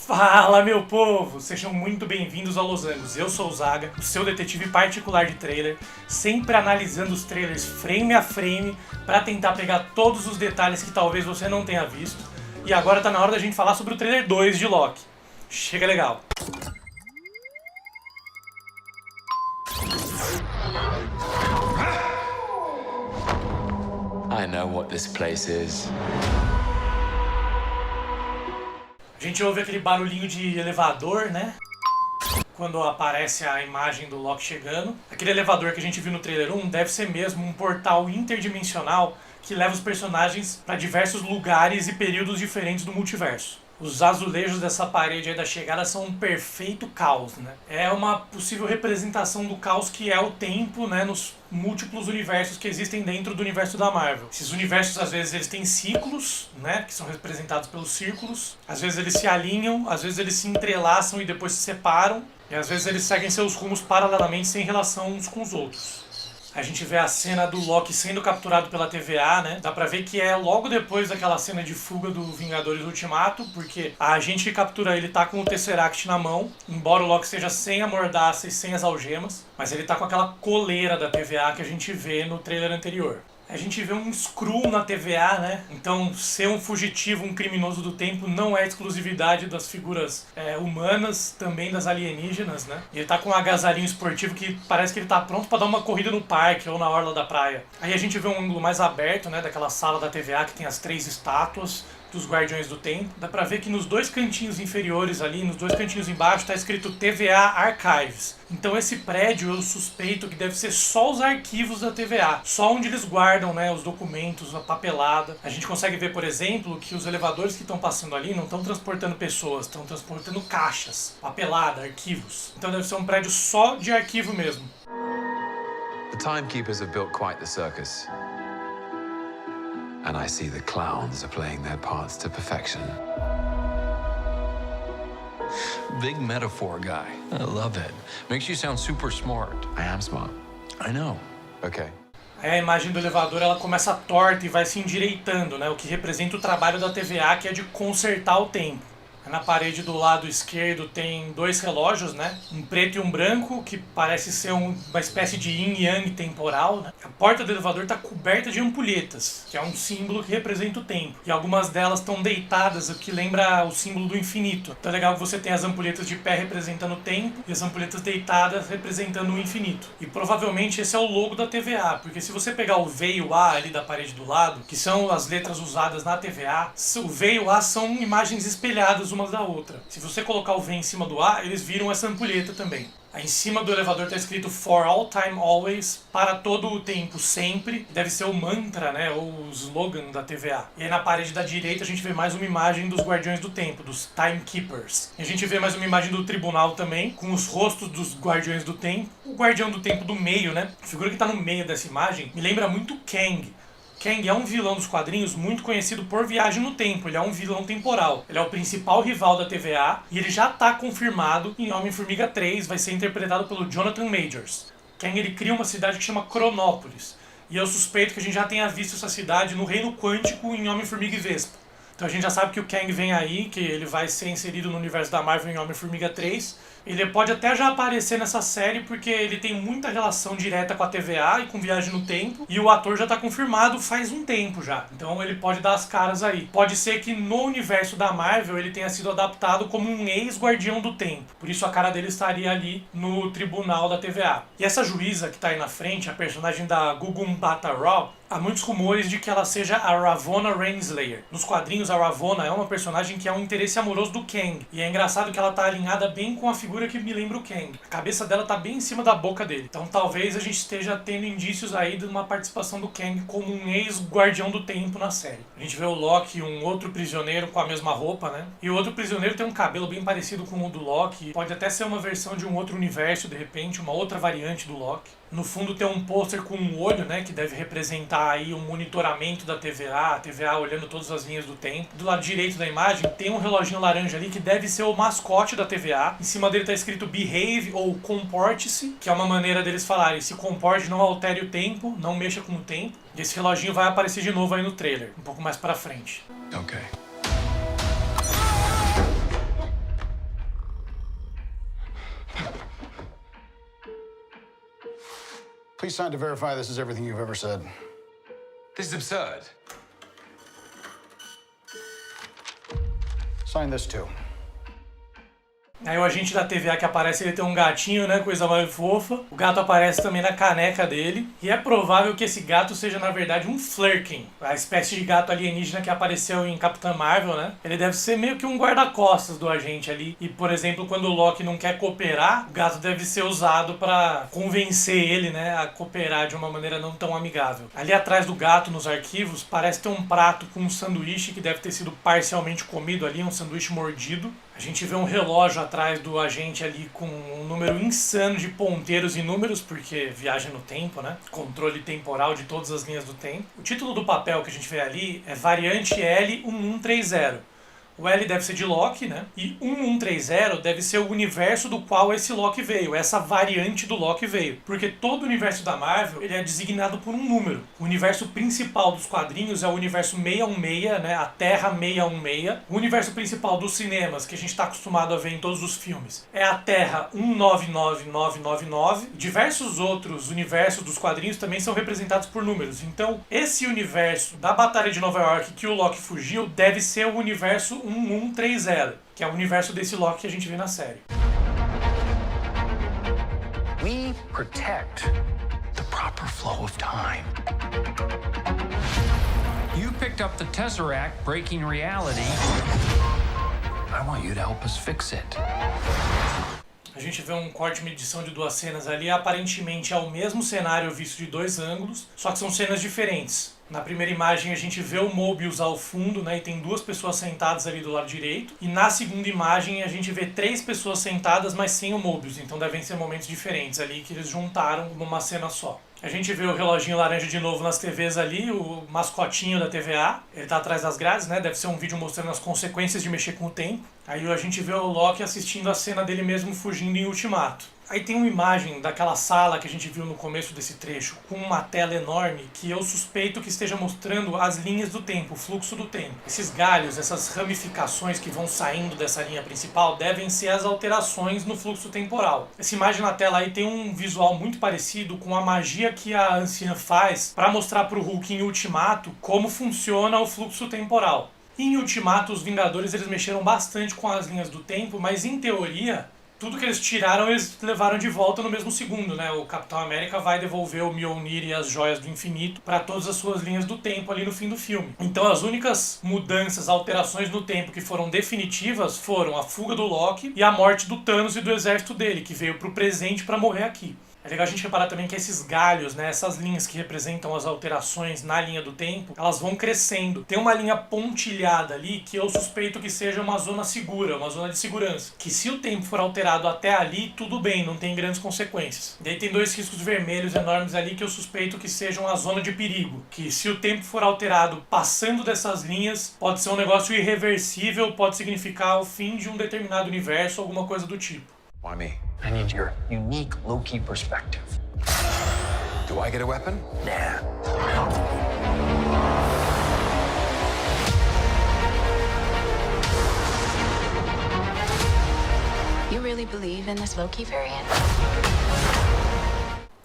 Fala, meu povo! Sejam muito bem-vindos ao Los Angeles. Eu sou o Zaga, o seu detetive particular de trailer, sempre analisando os trailers frame a frame para tentar pegar todos os detalhes que talvez você não tenha visto. E agora tá na hora da gente falar sobre o trailer 2 de Loki. Chega legal! I know what this place is. A gente ouve aquele barulhinho de elevador, né? Quando aparece a imagem do Loki chegando. Aquele elevador que a gente viu no trailer 1 deve ser mesmo um portal interdimensional que leva os personagens para diversos lugares e períodos diferentes do multiverso. Os azulejos dessa parede aí da chegada são um perfeito caos, né? É uma possível representação do caos que é o tempo, né, nos múltiplos universos que existem dentro do universo da Marvel. Esses universos, às vezes, eles têm ciclos, né, que são representados pelos círculos. Às vezes eles se alinham, às vezes eles se entrelaçam e depois se separam. E às vezes eles seguem seus rumos paralelamente sem relação uns com os outros. A gente vê a cena do Loki sendo capturado pela TVA, né? Dá pra ver que é logo depois daquela cena de fuga do Vingadores Ultimato, porque a agente que captura ele tá com o Tesseract na mão, embora o Loki esteja sem a mordaça e sem as algemas, mas ele tá com aquela coleira da TVA que a gente vê no trailer anterior. A gente vê um Skrull na TVA, né? Então, ser um fugitivo, um criminoso do tempo não é exclusividade das figuras humanas, também das alienígenas, né? E ele tá com um agasalhinho esportivo que parece que ele tá pronto pra dar uma corrida no parque ou na orla da praia. Aí a gente vê um ângulo mais aberto, né? Daquela sala da TVA que tem as 3 estátuas dos Guardiões do Tempo. Dá pra ver que nos 2 cantinhos inferiores ali, nos 2 cantinhos embaixo, tá escrito TVA Archives. Então esse prédio eu suspeito que deve ser só os arquivos da TVA, só onde eles guardam, né, os documentos, a papelada. A gente consegue ver, por exemplo, que os elevadores que estão passando ali não estão transportando pessoas, estão transportando caixas, papelada, arquivos. Então deve ser um prédio só de arquivo mesmo. The Timekeepers have built quite the circus. And I see the clowns are playing their parts to perfection. Big metaphor guy. I love it. Makes you sound super smart. I am smart. I know. Okay. Aí a imagem do elevador ela começa torta e vai se endireitando, né? O que representa o trabalho da TVA, que é de consertar o tempo. Na parede do lado esquerdo tem 2 relógios, né? Um preto e um branco, que parece ser uma espécie de yin e yang temporal, né? A porta do elevador está coberta de ampulhetas, que é um símbolo que representa o tempo. E algumas delas estão deitadas, o que lembra o símbolo do infinito. Então é legal que você tem as ampulhetas de pé representando o tempo e as ampulhetas deitadas representando o infinito. E provavelmente esse é o logo da TVA, porque se você pegar o V e o A ali da parede do lado, que são as letras usadas na TVA, o V e o A são imagens espelhadas uma da outra. Se você colocar o V em cima do A, eles viram essa ampulheta também. Aí em cima do elevador está escrito For All Time Always, para todo o tempo, sempre. Deve ser o mantra, né, ou o slogan da TVA. E aí na parede da direita a gente vê mais uma imagem dos Guardiões do Tempo, dos Timekeepers. E a gente vê mais uma imagem do tribunal também, com os rostos dos Guardiões do Tempo. O Guardião do Tempo do meio, né, a figura que está no meio dessa imagem, me lembra muito Kang. Kang é um vilão dos quadrinhos muito conhecido por viagem no tempo, ele é um vilão temporal. Ele é o principal rival da TVA e ele já está confirmado em Homem-Formiga 3, vai ser interpretado pelo Jonathan Majors. Kang ele cria uma cidade que chama Cronópolis e eu suspeito que a gente já tenha visto essa cidade no Reino Quântico em Homem-Formiga e Vespa. Então a gente já sabe que o Kang vem aí, que ele vai ser inserido no universo da Marvel em Homem-Formiga 3. Ele pode até já aparecer nessa série porque ele tem muita relação direta com a TVA e com Viagem no Tempo. E o ator já tá confirmado faz um tempo já. Então ele pode dar as caras aí. Pode ser que no universo da Marvel ele tenha sido adaptado como um ex-guardião do tempo. Por isso a cara dele estaria ali no tribunal da TVA. E essa juíza que tá aí na frente, a personagem da Gugum Bata Raw, há muitos rumores de que ela seja a Ravonna Renslayer. Nos quadrinhos, a Ravonna é uma personagem que é um interesse amoroso do Kang. E é engraçado que ela tá alinhada bem com a figura que me lembra o Kang. A cabeça dela tá bem em cima da boca dele. Então talvez a gente esteja tendo indícios aí de uma participação do Kang como um ex-guardião do tempo na série. A gente vê o Loki, um outro prisioneiro com a mesma roupa, né? E o outro prisioneiro tem um cabelo bem parecido com o do Loki. Pode até ser uma versão de um outro universo, de repente, uma outra variante do Loki. No fundo tem um pôster com um olho, né, que deve representar aí um monitoramento da TVA, a TVA olhando todas as linhas do tempo. Do lado direito da imagem tem um reloginho laranja ali que deve ser o mascote da TVA. Em cima dele está escrito Behave ou Comporte-se, que é uma maneira deles falarem se comporte, não altere o tempo, não mexa com o tempo. E esse reloginho vai aparecer de novo aí no trailer, um pouco mais pra frente. Okay. Please sign to verify this is everything you've ever said. This is absurd. Sign this too. Aí o agente da TVA que aparece, ele tem um gatinho, né? Coisa mais fofa. O gato aparece também na caneca dele. E é provável que esse gato seja, na verdade, um Flerken. A espécie de gato alienígena que apareceu em Capitã Marvel, né? Ele deve ser meio que um guarda-costas do agente ali. E, por exemplo, quando o Loki não quer cooperar, o gato deve ser usado pra convencer ele, né? A cooperar de uma maneira não tão amigável. Ali atrás do gato, nos arquivos, parece ter um prato com um sanduíche que deve ter sido parcialmente comido ali, um sanduíche mordido. A gente vê um relógio atrás do agente ali com um número insano de ponteiros e números, porque viagem no tempo, né? Controle temporal de todas as linhas do tempo. O título do papel que a gente vê ali é Variante L1130. O L deve ser de Loki, né? E 1130 deve ser o universo do qual esse Loki veio, essa variante do Loki veio. Porque todo o universo da Marvel, ele é designado por um número. O universo principal dos quadrinhos é o universo 616, né? A Terra 616. O universo principal dos cinemas, que a gente está acostumado a ver em todos os filmes, é a Terra 199999. Diversos outros universos dos quadrinhos também são representados por números. Então, esse universo da Batalha de Nova York que o Loki fugiu deve ser o universo 1130, que é o universo desse Loki que a gente vê na série. We protect the proper flow of time. You picked up the Tesseract, breaking reality. I want you to help us fix it. A gente vê um corte, uma edição de duas cenas ali, aparentemente é o mesmo cenário visto de dois ângulos, só que são cenas diferentes. Na primeira imagem a gente vê o Mobius ao fundo, né, e tem duas pessoas sentadas ali do lado direito. E na segunda imagem a gente vê três pessoas sentadas, mas sem o Mobius. Então devem ser momentos diferentes ali que eles juntaram numa cena só. A gente vê o reloginho laranja de novo nas TVs ali, o mascotinho da TVA. Ele tá atrás das grades, né? Deve ser um vídeo mostrando as consequências de mexer com o tempo. Aí a gente vê o Loki assistindo a cena dele mesmo fugindo em Ultimato. Aí tem uma imagem daquela sala que a gente viu no começo desse trecho, com uma tela enorme que eu suspeito que esteja mostrando as linhas do tempo, o fluxo do tempo. Esses galhos, essas ramificações que vão saindo dessa linha principal devem ser as alterações no fluxo temporal. Essa imagem na tela aí tem um visual muito parecido com a magia que a anciã faz para mostrar para o Hulk em Ultimato como funciona o fluxo temporal. Em Ultimato, os Vingadores eles mexeram bastante com as linhas do tempo, mas em teoria tudo que eles tiraram, eles levaram de volta no mesmo segundo, né? O Capitão América vai devolver o Mjolnir e as Joias do Infinito para todas as suas linhas do tempo ali no fim do filme. Então as únicas mudanças, alterações no tempo que foram definitivas foram a fuga do Loki e a morte do Thanos e do exército dele, que veio pro presente para morrer aqui. É legal a gente reparar também que esses galhos, né, essas linhas que representam as alterações na linha do tempo, elas vão crescendo. Tem uma linha pontilhada ali que eu suspeito que seja uma zona segura, uma zona de segurança. Que se o tempo for alterado até ali, tudo bem, não tem grandes consequências. E aí tem dois riscos vermelhos enormes ali que eu suspeito que sejam a zona de perigo. Que se o tempo for alterado passando dessas linhas, pode ser um negócio irreversível, pode significar o fim de um determinado universo, alguma coisa do tipo. Why me? I need your unique Loki perspective. Do I get a weapon? Nah. You really believe in this Loki variant?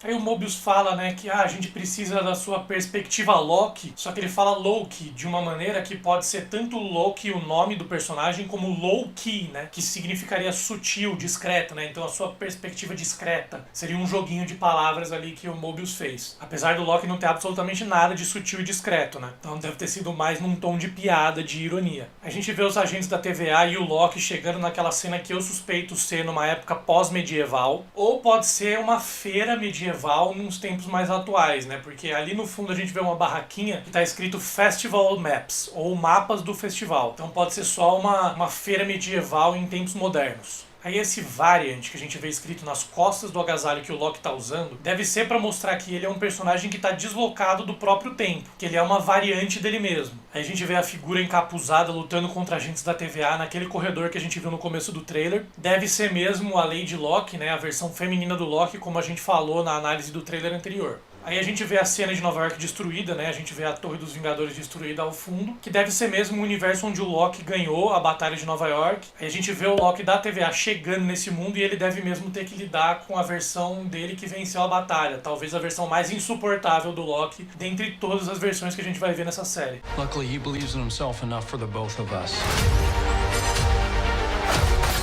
Aí o Mobius fala, né, que a gente precisa da sua perspectiva Loki, só que ele fala Loki de uma maneira que pode ser tanto Loki, o nome do personagem, como Low-key, né, que significaria sutil, discreto, né, então a sua perspectiva discreta seria um joguinho de palavras ali que o Mobius fez. Apesar do Loki não ter absolutamente nada de sutil e discreto, né, então deve ter sido mais num tom de piada, de ironia. A gente vê os agentes da TVA e o Loki chegando naquela cena que eu suspeito ser numa época pós-medieval, ou pode ser uma feira medieval nos tempos mais atuais, né? Porque ali no fundo a gente vê uma barraquinha que tá escrito Festival Maps, ou mapas do festival. Então pode ser só uma feira medieval em tempos modernos. Aí esse variant que a gente vê escrito nas costas do agasalho que o Loki tá usando, deve ser para mostrar que ele é um personagem que tá deslocado do próprio tempo, que ele é uma variante dele mesmo. Aí a gente vê a figura encapuzada lutando contra agentes da TVA naquele corredor que a gente viu no começo do trailer. Deve ser mesmo a Lady Locke, né, a versão feminina do Loki, como a gente falou na análise do trailer anterior. Aí a gente vê a cena de Nova York destruída, né? A gente vê a Torre dos Vingadores destruída ao fundo, que deve ser mesmo o universo onde o Loki ganhou a Batalha de Nova York. Aí a gente vê o Loki da TVA chegando nesse mundo e ele deve mesmo ter que lidar com a versão dele que venceu a batalha. Talvez a versão mais insuportável do Loki, dentre todas as versões que a gente vai ver nessa série. Luckily, he believes in himself enough for the both of us.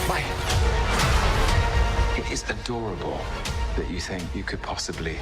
Why? It is adorable that you think you could possibly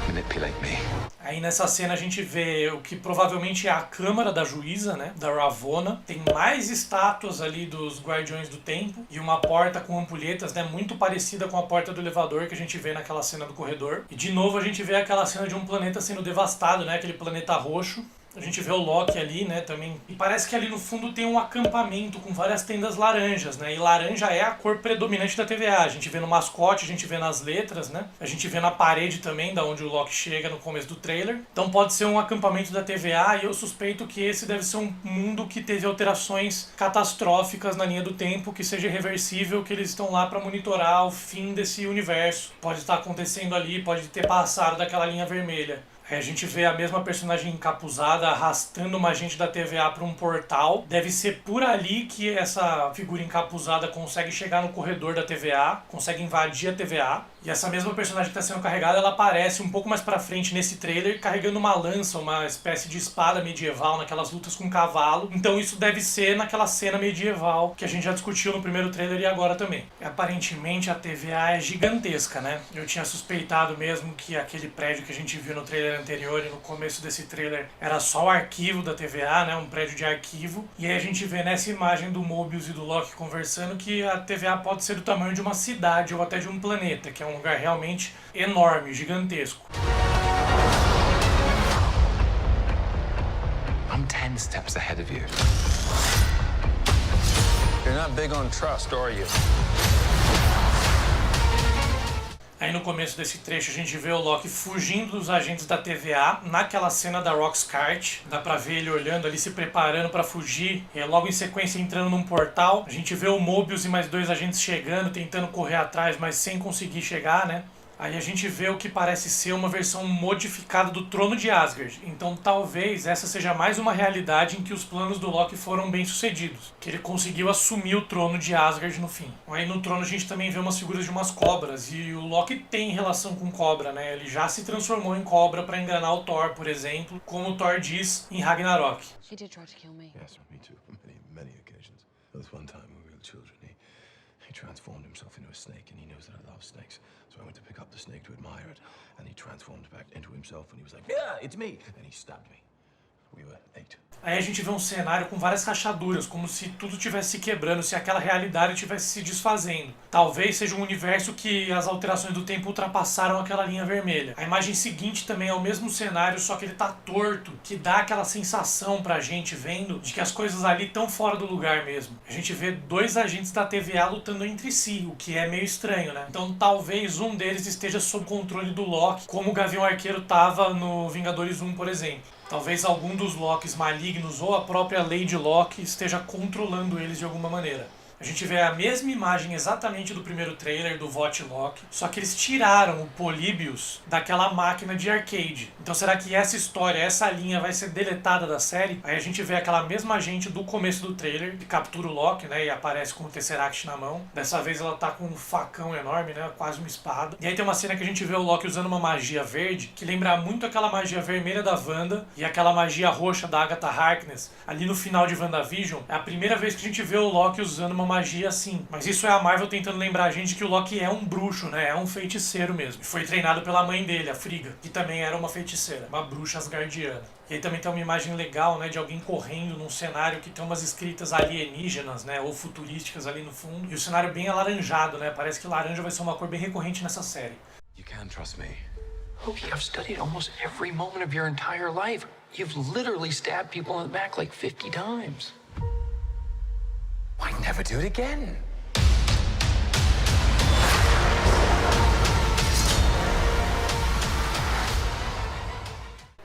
manipulate me. Aí nessa cena a gente vê o que provavelmente é a câmara da juíza, né, da Ravonna. Tem mais estátuas ali dos Guardiões do Tempo e uma porta com ampulhetas, né, muito parecida com a porta do elevador que a gente vê naquela cena do corredor. E de novo a gente vê aquela cena de um planeta sendo devastado, né, aquele planeta roxo. A gente vê o Loki ali, né, também. E parece que ali no fundo tem um acampamento com várias tendas laranjas, né? E laranja é a cor predominante da TVA. A gente vê no mascote, a gente vê nas letras, né? A gente vê na parede também, da onde o Loki chega no começo do trailer. Então pode ser um acampamento da TVA e eu suspeito que esse deve ser um mundo que teve alterações catastróficas na linha do tempo, que seja irreversível, que eles estão lá para monitorar o fim desse universo. Pode estar acontecendo ali, pode ter passado daquela linha vermelha. Aí a gente vê a mesma personagem encapuzada arrastando uma agente da TVA para um portal. Deve ser por ali que essa figura encapuzada consegue chegar no corredor da TVA, consegue invadir a TVA. E essa mesma personagem que está sendo carregada, ela aparece um pouco mais pra frente nesse trailer, carregando uma lança, uma espécie de espada medieval, naquelas lutas com cavalo. Então isso deve ser naquela cena medieval que a gente já discutiu no primeiro trailer e agora também. E, aparentemente a TVA é gigantesca, né? Eu tinha suspeitado mesmo que aquele prédio que a gente viu no trailer anterior e no começo desse trailer era só o arquivo da TVA, né? Um prédio de arquivo. E aí a gente vê nessa imagem do Mobius e do Loki conversando que a TVA pode ser do tamanho de uma cidade ou até de um planeta, que é um lugar realmente enorme, gigantesco. I'm 10 steps ahead of you. You're not big on trust, are you? Aí no começo desse trecho a gente vê o Loki fugindo dos agentes da TVA, naquela cena da Roxcart. Dá pra ver ele olhando ali, se preparando pra fugir. E logo em sequência entrando num portal. A gente vê o Mobius e mais 2 agentes chegando, tentando correr atrás, mas sem conseguir chegar, né? Aí a gente vê o que parece ser uma versão modificada do Trono de Asgard. Então talvez essa seja mais uma realidade em que os planos do Loki foram bem sucedidos. Que ele conseguiu assumir o Trono de Asgard no fim. Aí no trono a gente também vê umas figuras de umas cobras. E o Loki tem relação com cobra, né? Ele já se transformou em cobra para enganar o Thor, por exemplo. Como o Thor diz em Ragnarok. She did try to kill me. Yes, me too. Many occasions. There was one time when we were children, he transformed himself into a snake, and he knows that I love snakes. So I went to pick up the snake to admire it, and he transformed back into himself, and he was like, "Yeah, it's me!" And he stabbed me. We were 8. Aí a gente vê um cenário com várias rachaduras, como se tudo estivesse se quebrando, se aquela realidade estivesse se desfazendo. Talvez seja um universo que as alterações do tempo ultrapassaram aquela linha vermelha. A imagem seguinte também é o mesmo cenário, só que ele tá torto, que dá aquela sensação pra gente vendo de que as coisas ali estão fora do lugar mesmo. A gente vê 2 agentes da TVA lutando entre si, o que é meio estranho, né? Então talvez um deles esteja sob controle do Loki, como o Gavião Arqueiro tava no Vingadores 1, por exemplo. Talvez algum dos Lokis malignos ou a própria Lady Loki esteja controlando eles de alguma maneira. A gente vê a mesma imagem exatamente do primeiro trailer do VOT Loki, só que eles tiraram o Polybius daquela máquina de arcade. Então será que essa história, essa linha vai ser deletada da série? Aí a gente vê aquela mesma agente do começo do trailer, que captura o Loki, né, e aparece com o Tesseract na mão. Dessa vez ela tá com um facão enorme, né, quase uma espada. E aí tem uma cena que a gente vê o Loki usando uma magia verde, que lembra muito aquela magia vermelha da Wanda e aquela magia roxa da Agatha Harkness. Ali no final de WandaVision, é a primeira vez que a gente vê o Loki usando uma magia assim. Mas isso é a Marvel tentando lembrar a gente que o Loki é um bruxo, né? É um feiticeiro mesmo. E foi treinado pela mãe dele, a Frigga, que também era uma feiticeira, uma bruxa asgardiana. E aí também tem uma imagem legal, né, de alguém correndo num cenário que tem umas escritas alienígenas, né, ou futurísticas ali no fundo. E o cenário bem alaranjado, né? Parece que laranja vai ser uma cor bem recorrente nessa série. You can trust me. Loki, I've studied almost every moment of your entire life. You've literally stabbed people in the back like 50 times. Why never do it again?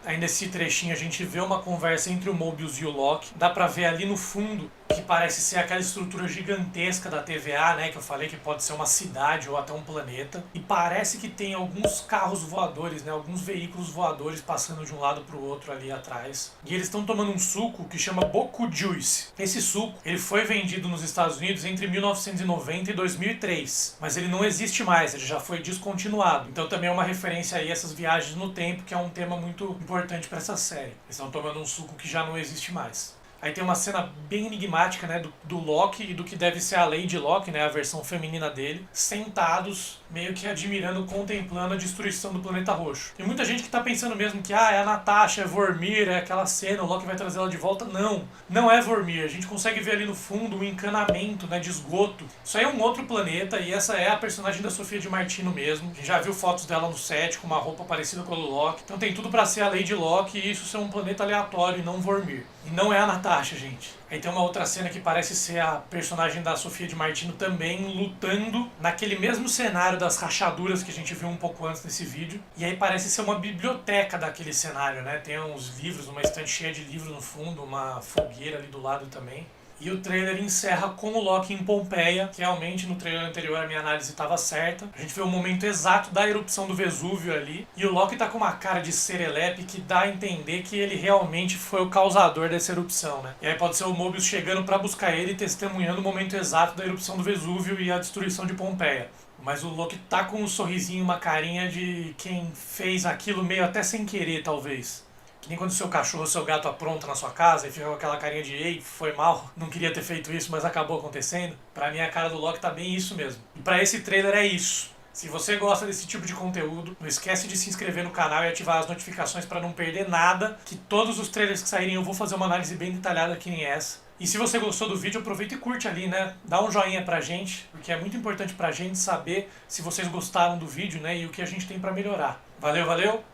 Aí nesse trechinho a gente vê uma conversa entre o Mobius e o Loki. Dá pra ver ali no fundo que parece ser aquela estrutura gigantesca da TVA, né, que eu falei que pode ser uma cidade ou até um planeta, e parece que tem alguns carros voadores, né, alguns veículos voadores passando de um lado para o outro ali atrás, e eles estão tomando um suco que chama Boku Juice. Esse suco, ele foi vendido nos Estados Unidos entre 1990 e 2003, mas ele não existe mais, ele já foi descontinuado, então também é uma referência aí a essas viagens no tempo, que é um tema muito importante para essa série. Eles estão tomando um suco que já não existe mais. Aí tem uma cena bem enigmática, né, do Loki e do que deve ser a Lady Locke, né, a versão feminina dele, sentados, meio que admirando, contemplando a destruição do planeta roxo. Tem muita gente que tá pensando mesmo que é a Natasha, é Vormir, é aquela cena, o Loki vai trazer ela de volta. Não, não é Vormir. A gente consegue ver ali no fundo um encanamento, né, de esgoto. Isso aí é um outro planeta e essa é a personagem da Sofia Di Martino mesmo. A gente já viu fotos dela no set com uma roupa parecida com a do Loki. Então tem tudo pra ser a Lady Locke e isso ser um planeta aleatório e não Vormir. E não é a Natasha, gente. Aí tem uma outra cena que parece ser a personagem da Sofia Di Martino também lutando naquele mesmo cenário das rachaduras que a gente viu um pouco antes desse vídeo. E aí parece ser uma biblioteca daquele cenário, né? Tem uns livros, uma estante cheia de livros no fundo, uma fogueira ali do lado também. E o trailer encerra com o Loki em Pompeia, que realmente no trailer anterior a minha análise estava certa. A gente vê o momento exato da erupção do Vesúvio ali. E o Loki tá com uma cara de serelepe que dá a entender que ele realmente foi o causador dessa erupção, né? E aí pode ser o Mobius chegando para buscar ele e testemunhando o momento exato da erupção do Vesúvio e a destruição de Pompeia. Mas o Loki tá com um sorrisinho, uma carinha de quem fez aquilo meio até sem querer, talvez. Que nem quando o seu cachorro, o seu gato apronta na sua casa e fica com aquela carinha de ei, foi mal, não queria ter feito isso, mas acabou acontecendo. Pra mim a cara do Loki tá bem isso mesmo. E pra esse trailer é isso. Se você gosta desse tipo de conteúdo, não esquece de se inscrever no canal e ativar as notificações pra não perder nada, que todos os trailers que saírem eu vou fazer uma análise bem detalhada que nem essa. E se você gostou do vídeo, aproveita e curte ali, né? Dá um joinha pra gente, porque é muito importante pra gente saber se vocês gostaram do vídeo, né? E o que a gente tem pra melhorar. Valeu, valeu!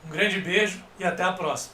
Um grande beijo e até a próxima.